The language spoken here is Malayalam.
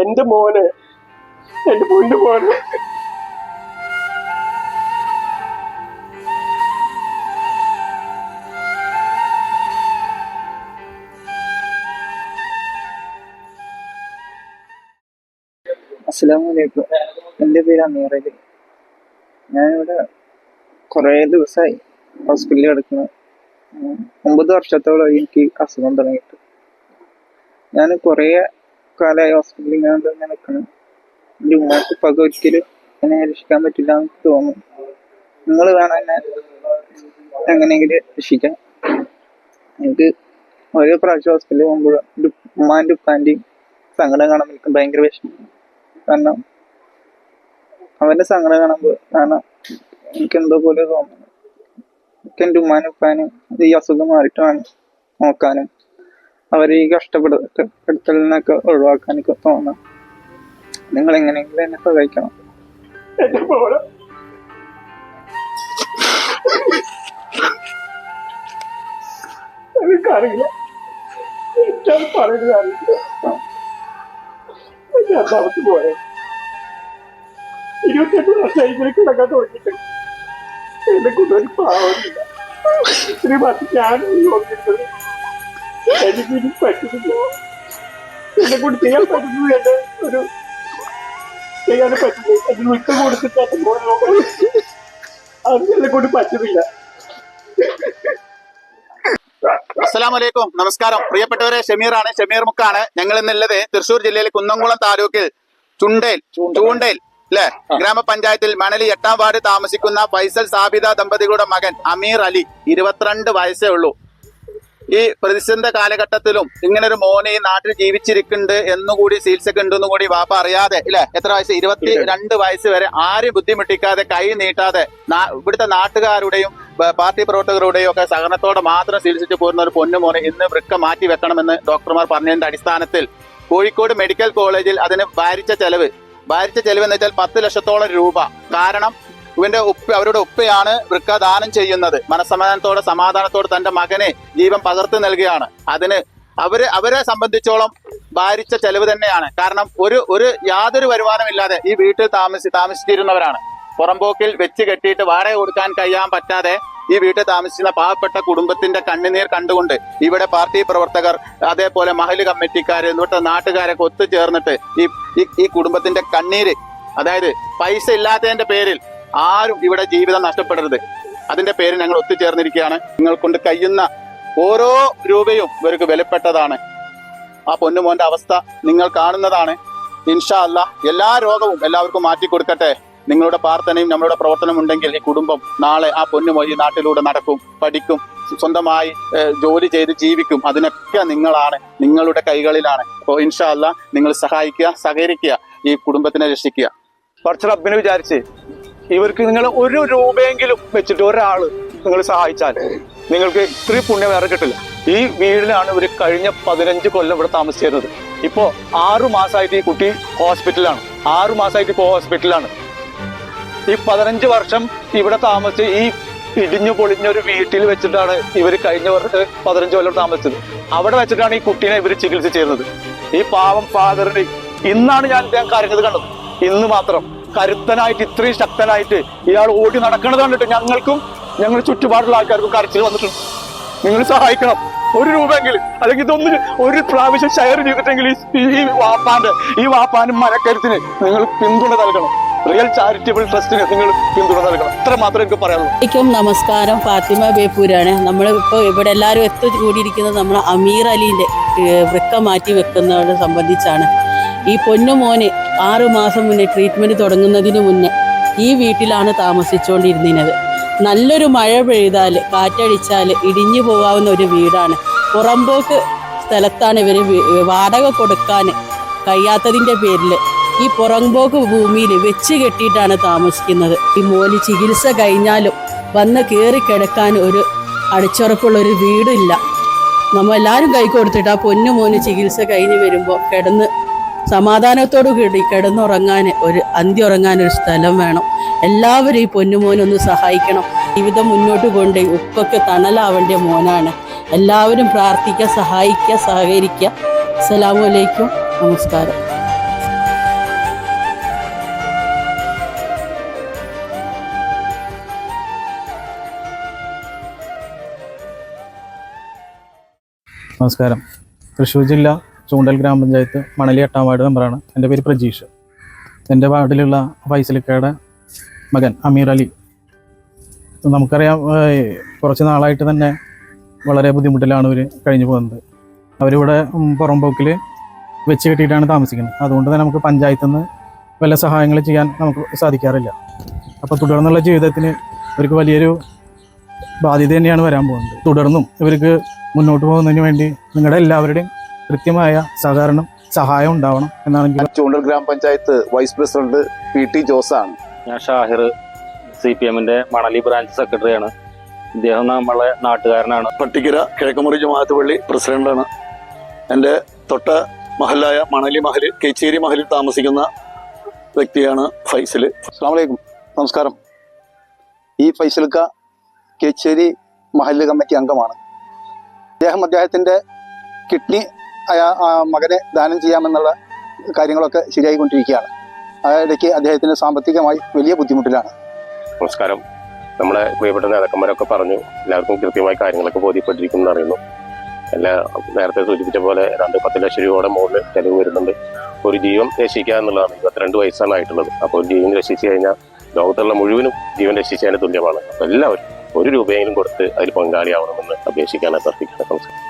എന്റെ മോനെ, എന്റെ പൊന്നു മോനെ. അസ്സലാമലൈക്കും. എൻ്റെ പേര് അമീർ അലി. ഞാനിവിടെ കുറേ ദിവസമായി ഹോസ്പിറ്റലിൽ കിടക്കുന്നു. 9 വർഷത്തോളം എനിക്ക് അസുഖം തുടങ്ങിയിട്ട്. ഞാൻ കുറേ കാലമായി ഹോസ്പിറ്റലിൽ ഇങ്ങനെ നിൽക്കണം. എൻ്റെ ഉമ്മക്ക് ഇപ്പൊക്കെ ഒരിക്കലും എന്നെ രക്ഷിക്കാൻ പറ്റില്ല എന്ന് തോന്നുന്നു. നിങ്ങൾ വേണം എന്നെ എങ്ങനെയെങ്കിലും രക്ഷിക്കാൻ. എനിക്ക് ഓരോ പ്രാവശ്യം ഹോസ്പിറ്റലിൽ പോകുമ്പോഴും എൻ്റെ ഉമ്മാൻ്റെ ഉപ്പാൻ്റെയും സങ്കടം കാണാൻ എനിക്ക് ഭയങ്കര വിഷമം. കാരണം അവന്റെ സങ്കടം കാണുമ്പോൾ എനിക്ക് എന്തോ പോലെ തോന്നുന്നു. എനിക്ക് എൻ്റെ ഉമ്മാനും ഉപ്പാനും ഈ അസുഖം മാറിയിട്ട് വേണം നോക്കാനും അവരെ ഈ കഷ്ടപ്പെടുത്തലിൽ നിന്നൊക്കെ ഒഴിവാക്കാനൊക്കെ തോന്നാം. നിങ്ങൾ എങ്ങനെയെങ്കിലും എന്നെ സഹായിക്കണം. എന്റെ മോനെ, എനിക്കറിയില്ല, എനിക്കത് പറയുന്നത് അറിയില്ല. രണ്ടാമത്തെ പോലെ 28 വർഷമായി ഇതിൽ കിടക്കാൻ തുടങ്ങിയിട്ട് എന്നെ കൊണ്ടൊരു പാവമില്ല. ഇത്രയും മാസം ഞാനും നോക്കിയിട്ടത് എനിക്ക് ഇനി പറ്റുന്നില്ല. എന്നെ കൊണ്ട് ചെയ്യാൻ പറ്റുന്നത് എന്റെ ഒരു ചെയ്യാൻ പറ്റുന്നത് അതിന് വിട്ടു കൊടുത്തിട്ട് അത് എന്നെ കൊണ്ട് പറ്റുന്നില്ല. അസ്സലാമലൈക്കും, നമസ്കാരം. പ്രിയപ്പെട്ടവരെ, ഷമീറാണ്, ഷമീർ മുക്കാണ്. ഞങ്ങൾ ഇന്നുള്ളത് തൃശ്ശൂർ ജില്ലയിലെ കുന്നംകുളം താലൂക്കിൽ ചൂണ്ടേൽ അല്ലെ ഗ്രാമപഞ്ചായത്തിൽ മണലി 8ാം വാർഡ് താമസിക്കുന്ന ഫൈസൽ സാബിത ദമ്പതികളുടെ മകൻ അമീർ അലി. 22 വയസ്സേ ഉള്ളൂ. ഈ പ്രതിസന്ധി കാലഘട്ടത്തിലും ഇങ്ങനൊരു മോനെ ഈ നാട്ടിൽ ജീവിച്ചിരിക്കുന്നുണ്ട് എന്നുകൂടി ചികിത്സക്ക് ഉണ്ടെന്നു കൂടി വാപ്പ അറിയാതെ ഇല്ലേ, എത്ര വയസ്സ്, 22 വയസ്സ് വരെ ആരും ബുദ്ധിമുട്ടിക്കാതെ കൈ നീട്ടാതെ ഇവിടുത്തെ നാട്ടുകാരുടെയും പാർട്ടി പ്രവർത്തകരുടെയും ഒക്കെ സഹകരണത്തോടെ മാത്രം ചികിത്സിച്ചു പോരുന്ന ഒരു പൊന്നുമോനെ ഇന്ന് വൃക്ക മാറ്റി വെക്കണമെന്ന് ഡോക്ടർമാർ പറഞ്ഞതിന്റെ അടിസ്ഥാനത്തിൽ കോഴിക്കോട് മെഡിക്കൽ കോളേജിൽ അതിന് ഭാരിച്ച ചെലവ് എന്ന് വെച്ചാൽ 10 ലക്ഷത്തോളം രൂപ. കാരണം ഇവന്റെ അവരുടെ ഉപ്പയാണ് വൃക്ക ദാനം ചെയ്യുന്നത്. സമാധാനത്തോടെ തന്റെ മകനെ ജീവൻ പകർത്തി നൽകുകയാണ്. അതിന് അവരെ സംബന്ധിച്ചോളം ഭാരിച്ച ചെലവ് തന്നെയാണ്. കാരണം ഒരു യാതൊരു വരുമാനമില്ലാതെ ഈ വീട്ടിൽ താമസിച്ചിരുന്നവരാണ്. പുറമ്പോക്കിൽ വെച്ച് കെട്ടിയിട്ട് വാടക കൊടുക്കാൻ കഴിയാൻ പറ്റാതെ ഈ വീട്ടിൽ താമസിക്കുന്ന പാവപ്പെട്ട കുടുംബത്തിന്റെ കണ്ണുനീർ കണ്ടുകൊണ്ട് ഇവിടെ പാർട്ടി പ്രവർത്തകർ, അതേപോലെ മഹല്ല് കമ്മിറ്റിക്കാര്, ഇവിടുത്തെ നാട്ടുകാരൊക്കെ ഒത്തുചേർന്നിട്ട് ഈ കുടുംബത്തിന്റെ കണ്ണീര്, അതായത് പൈസ ഇല്ലാത്തതിന്റെ പേരിൽ ആരും ഇവിടെ ജീവിതം നഷ്ടപ്പെടരുത്, അതിന്റെ പേരിൽ ഞങ്ങൾ ഒത്തുചേർന്നിരിക്കുകയാണ്. നിങ്ങൾ കൊണ്ട് കഴിയുന്ന ഓരോ രൂപയും ഇവർക്ക് വിലപ്പെട്ടതാണ്. ആ പൊന്നുമോന്റെ അവസ്ഥ നിങ്ങൾ കാണുന്നതാണ്. ഇൻഷാ അല്ലാ എല്ലാ രോഗവും എല്ലാവർക്കും മാറ്റിക്കൊടുക്കട്ടെ. നിങ്ങളുടെ പ്രാർത്ഥനയും നമ്മളുടെ പ്രവർത്തനം ഉണ്ടെങ്കിൽ ഈ കുടുംബം നാളെ ആ പൊന്നുമോൻ ഈ നാട്ടിലൂടെ നടക്കും, പഠിക്കും, സ്വന്തമായി ജോലി ചെയ്ത് ജീവിക്കും. അതിനൊക്കെ നിങ്ങളുടെ കൈകളിലാണ്. അപ്പോൾ ഇൻഷാ അല്ലാ നിങ്ങൾ സഹായിക്കുക, സഹകരിക്കുക, ഈ കുടുംബത്തിനെ രക്ഷിക്കുക. കുറച്ച് റബ്ബിനെ വിചാരിച്ച് ഇവർക്ക് നിങ്ങൾ 1 രൂപയെങ്കിലും വെച്ചിട്ട് ഒരാള് നിങ്ങൾ സഹായിച്ചാൽ നിങ്ങൾക്ക് ഇത്രയും പുണ്യം വേറെ കിട്ടില്ല. ഈ വീടിലാണ് ഇവർ കഴിഞ്ഞ 15 കൊല്ലം ഇവിടെ താമസിച്ചിരുന്നത്. ഇപ്പോ 6 മാസമായിട്ട് ഈ കുട്ടി ഹോസ്പിറ്റലാണ്. 6 മാസമായിട്ട് ഇപ്പോൾ ഹോസ്പിറ്റലാണ്. ഈ 15 വർഷം ഇവിടെ താമസിച്ച് ഈ ഇടിഞ്ഞു പൊളിഞ്ഞൊരു വീട്ടിൽ വെച്ചിട്ടാണ് ഇവർ കഴിഞ്ഞ 15 കൊല്ലം താമസിച്ചത്. അവിടെ വെച്ചിട്ടാണ് ഈ കുട്ടീനെ ഇവർ ചികിത്സിച്ചിരുന്നത്. ഈ പാവം ഫാദറിന് ഇന്നാണ് ഞാൻ കരഞ്ഞത് കണ്ടത്. ഇന്ന് മാത്രം കരുത്തനായിട്ട് ഇത്രയും ശക്തനായിട്ട് ഇയാൾ ഓടി നടക്കണത് കണ്ടിട്ട് ഞങ്ങൾക്കും ഞങ്ങളുടെ ചുറ്റുപാടുള്ള ആൾക്കാർക്കും കരച്ചിൽ വന്നിട്ടുണ്ട്. നിങ്ങൾ സഹായിക്കണം, 1 രൂപയെങ്കിലും, അല്ലെങ്കിൽ ഇതൊന്ന് ഒരു പ്രാവശ്യം ഷെയർ ചെയ്തിട്ടെങ്കിൽ ഈ വാപ്പാനും മനക്കരുത്തിന് നിങ്ങൾ പിന്തുണ നൽകണം. റിയൽ ചാരിറ്റബിൾ ട്രസ്റ്റിന് നിങ്ങൾ പിന്തുണ നൽകണം. ഇത്ര മാത്രമേ എനിക്ക് പറയാനുള്ളൂ. നമസ്കാരം, ഫാത്തിമ ബേപ്പൂരാണ്. നമ്മളിപ്പോൾ ഇവിടെ എല്ലാവരും കൂടിയിരിക്കുന്നത് നമ്മൾ അമീർ അലീൻ്റെ വൃക്ക മാറ്റി വെക്കുന്നതിനെ സംബന്ധിച്ചാണ്. ഈ പൊന്നുമോന് 6 മാസം മുന്നേ ട്രീറ്റ്മെൻറ്റ് തുടങ്ങുന്നതിന് മുന്നേ ഈ വീട്ടിലാണ് താമസിച്ചുകൊണ്ടിരുന്നത്. നല്ലൊരു മഴ പെയ്താൽ, കാറ്റടിച്ചാൽ ഇടിഞ്ഞു പോകാവുന്ന ഒരു വീടാണ്. പുറമ്പോക്ക് സ്ഥലത്താണ് ഇവർ വാടക കൊടുക്കാൻ കഴിയാത്തതിൻ്റെ പേരിൽ ഈ പുറമ്പോക്ക് ഭൂമിയിൽ വെച്ച് കെട്ടിയിട്ടാണ് താമസിക്കുന്നത്. ഈ മോന് ചികിത്സ കഴിഞ്ഞാലും വന്ന് കയറി കിടക്കാൻ ഒരു അടിച്ചുറപ്പുള്ളൊരു വീടില്ല. നമ്മളെല്ലാവരും കൈ കൊടുത്തിട്ട് ആ പൊന്നുമോന് ചികിത്സ കഴിഞ്ഞ് വരുമ്പോൾ സമാധാനത്തോടു കൂടി കിടന്നുറങ്ങാൻ അന്തിയുറങ്ങാനൊരു സ്ഥലം വേണം. എല്ലാവരും ഈ പൊന്നുമോനൊന്ന് സഹായിക്കണം. ജീവിതം മുന്നോട്ട് കൊണ്ട് ഉപ്പൊക്കെ തണലാവേണ്ട മോനാണ്. എല്ലാവരും പ്രാർത്ഥിക്കുക, സഹായിക്കുക, സഹകരിക്കുക. അസ്സലാമു അലൈക്കും, നമസ്കാരം. നമസ്കാരം. തൃശ്ശൂർ ജില്ല ചൂണ്ടൽ ഗ്രാമപഞ്ചായത്ത് മണലി 8ാം വാർഡ് മെമ്പറാണ്. എൻ്റെ പേര് പ്രജീഷ്. എൻ്റെ വാർഡിലുള്ള ഫൈസലിക്കയുടെ മകൻ അമീർ അലി, നമുക്കറിയാം, കുറച്ച് നാളായിട്ട് തന്നെ വളരെ ബുദ്ധിമുട്ടിലാണ് ഇവർ കഴിഞ്ഞു പോകുന്നത്. അവരിവിടെ പുറംപോക്കിൽ വെച്ച് കെട്ടിയിട്ടാണ് താമസിക്കുന്നത്. അതുകൊണ്ട് തന്നെ നമുക്ക് പഞ്ചായത്തിൽ നിന്ന് വല്ല സഹായങ്ങൾ ചെയ്യാൻ നമുക്ക് സാധിക്കാറില്ല. അപ്പോൾ തുടർന്നുള്ള ജീവിതത്തിന് ഇവർക്ക് വലിയൊരു ബാധ്യത തന്നെയാണ് വരാൻ പോകുന്നത്. തുടർന്നും ഇവർക്ക് മുന്നോട്ട് പോകുന്നതിന് വേണ്ടി നിങ്ങളുടെ എല്ലാവരുടെയും കൃത്യമായ സഹായം ഉണ്ടാവണം എന്നാണ് എനിക്ക്. ചൂണ്ടൽ ഗ്രാമപഞ്ചായത്ത് വൈസ് പ്രസിഡന്റ് PT ജോസാണ്. ഞാൻ ഷാഹിർ, CPM-ന്റെ മണലി ബ്രാഞ്ച് സെക്രട്ടറിയാണ്. ഇദ്ദേഹം നമ്മളെ നാട്ടുകാരനാണ്. പട്ടിക്കര കിഴക്കുമുറി ജമാഅത്ത് പള്ളി പ്രസിഡന്റാണ്. എൻ്റെ തൊട്ട മഹലായ മണലി മഹൽ, കേച്ചേരി മഹലിൽ താമസിക്കുന്ന വ്യക്തിയാണ് ഫൈസൽ. അസ്സലാമു അലൈക്കും. നമസ്കാരം. ഈ ഫൈസൽക്ക കേച്ചേരി മഹല്ല് കമ്മിറ്റി അംഗമാണ്. അദ്ദേഹത്തിൻ്റെ കിഡ്നി മകനെ ദാനം ചെയ്യാമെന്നുള്ള കാര്യങ്ങളൊക്കെ ശരിയായിക്കൊണ്ടിരിക്കുകയാണ്. അതിടയ്ക്ക് അദ്ദേഹത്തിന് സാമ്പത്തികമായി വലിയ ബുദ്ധിമുട്ടിലാണ്. നമസ്കാരം. നമ്മളെ പ്രിയപ്പെട്ട നേതാക്കന്മാരൊക്കെ പറഞ്ഞു, എല്ലാവർക്കും കൃത്യമായി കാര്യങ്ങളൊക്കെ ബോധ്യപ്പെട്ടിരിക്കുന്നു അറിയുന്നു. നേരത്തെ സൂചിപ്പിച്ച പോലെ 2-10 ലക്ഷം രൂപയുടെ മുകളിൽ ചെലവ് വരുന്നുണ്ട്. ഒരു ജീവൻ രക്ഷിക്കുക എന്നുള്ളതാണ്. 22 വയസ്സാണ് ആയിട്ടുള്ളത്. അപ്പോൾ ഒരു ജീവൻ രക്ഷിച്ചു കഴിഞ്ഞാൽ ലോകത്തുള്ള മുഴുവനും ജീവൻ രക്ഷിച്ചതിന് തുല്യമാണ്. അപ്പോൾ എല്ലാവരും 1 രൂപയെങ്കിലും കൊടുത്ത് അതിൽ പങ്കാളിയാവണമെന്ന് അപേക്ഷിക്കാൻ അഭ്യർത്ഥിക്കുന്നത്. നമസ്കാരം.